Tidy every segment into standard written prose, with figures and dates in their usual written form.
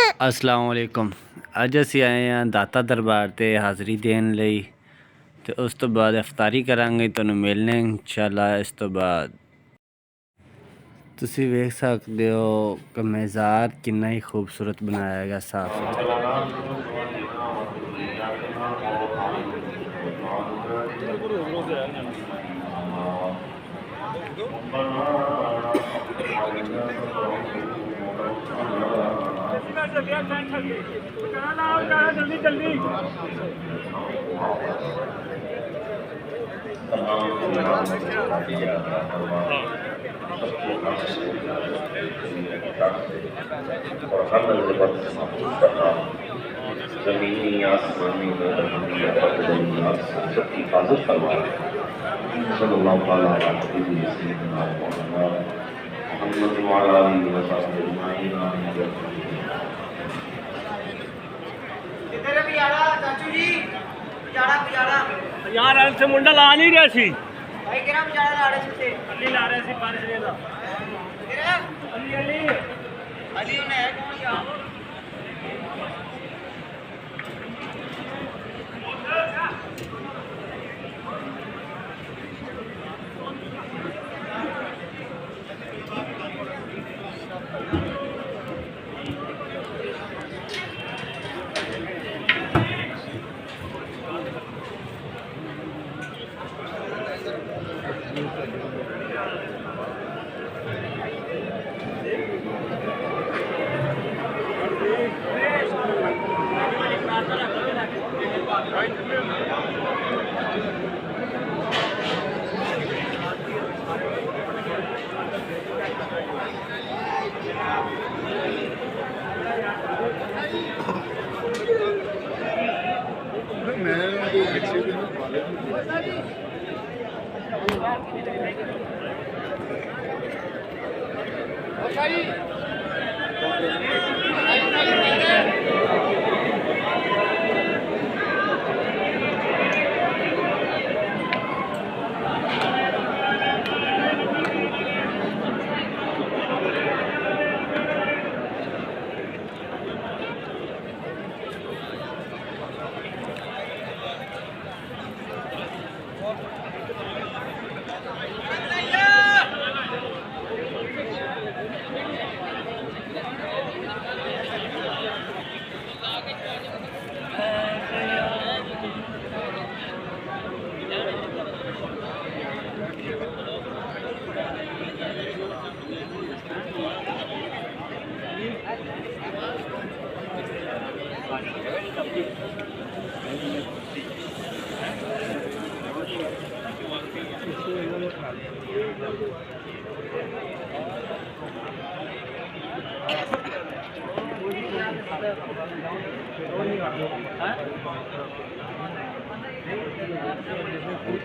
अस्सलाम वालेकुम। अज असी आए हैं दाता दरबार ते हाज़री देने लई ते उस तो बाद इफ्तारी करांगे। तुहानू मिलने इंशाअल्लाह। इस तो बाद तुसी वेख सकते हो कि मज़ार कितना ही खूबसूरत बनाया गया, साफ सुथरा। जल्दी जल्दी जमीनी आसमानी सबकी हिफाजत फरमाए। सल्लल्लाहु अलैहि वसल्लम मोहम्मद व अला आलिहि व सहबिहि अजमाइन। किधर पियाड़ा चाचू जी, पियाड़ा पियाड़ा यार से मुंडा ला नहीं रहा सी भाई किरा पियाड़ा ला रहे थे अली ला रहे सी बारिश ने दा किरा अली अली अली ने है कौन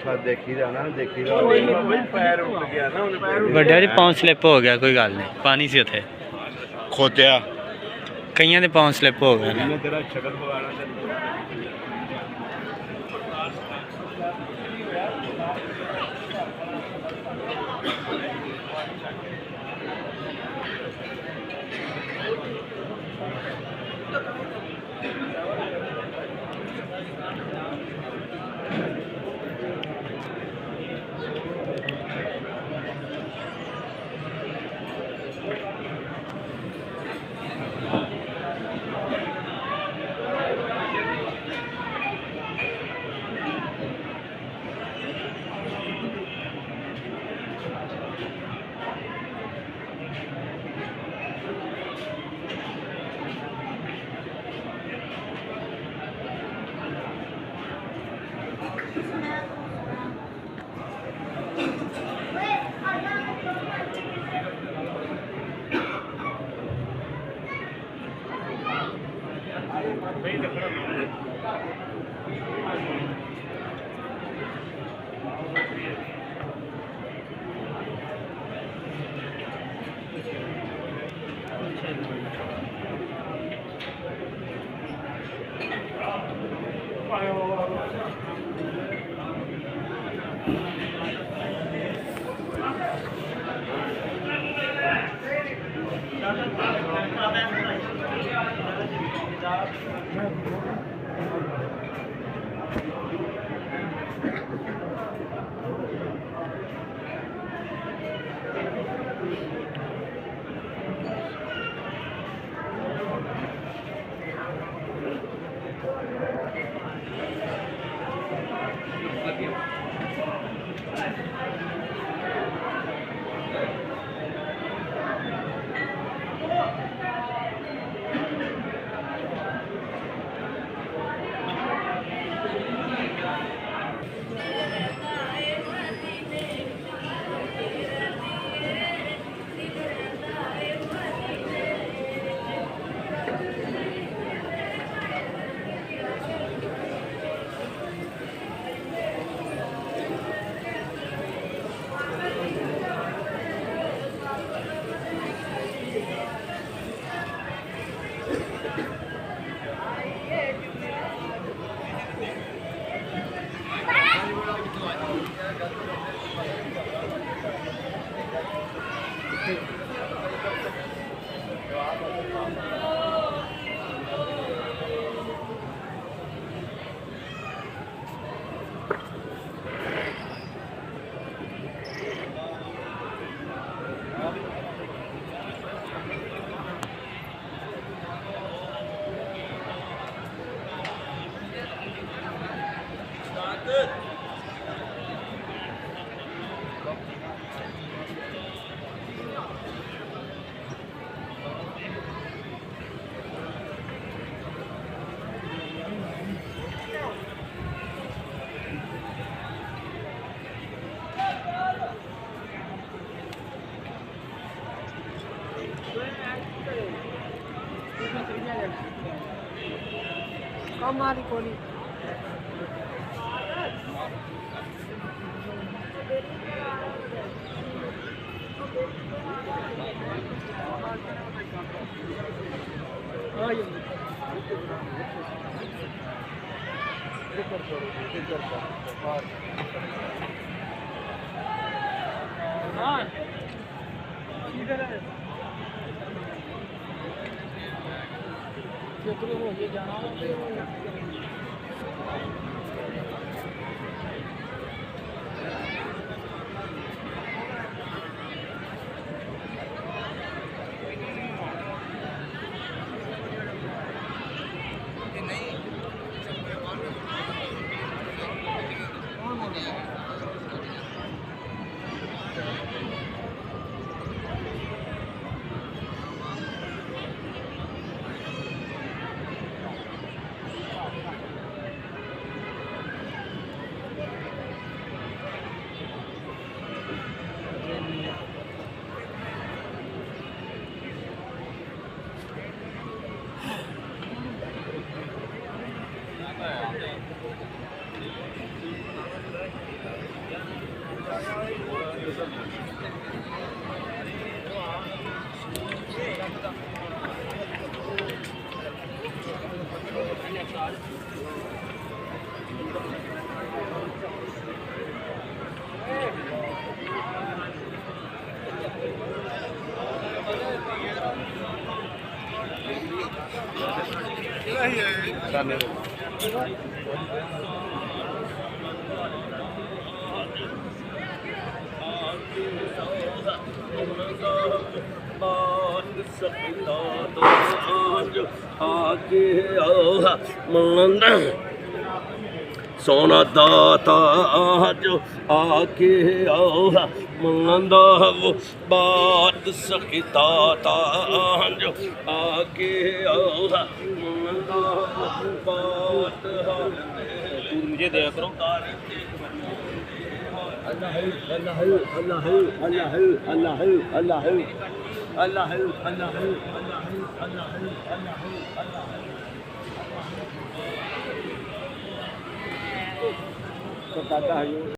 यार देखी जाना देखी पैर उठ गया ना ਵੱਡਿਆ ਜੀ ਪਾਉਂ ਸਲਿੱਪ ਹੋ ਗਿਆ, ਕੋਈ ਗੱਲ ਨਹੀਂ, ਪਾਣੀ ਸੀ ਉੱਥੇ, खोत्या ਕਈਆਂ ਦੇ ਪਾਉਂ ਸਲਿੱਪ ਹੋ ਗਏ ਨੇ। तेरा शक्ल पकाना हमारी कोली सोना दाता जो आके आओ मंदा वो बात सखिता जो आके आओ मंदा वो बात मुझे दिया करो अल्लाह अल्लाह अल्लाह अल्लाह अल्लाह अल्लाह अल्लाह अल्लाह अल्लाह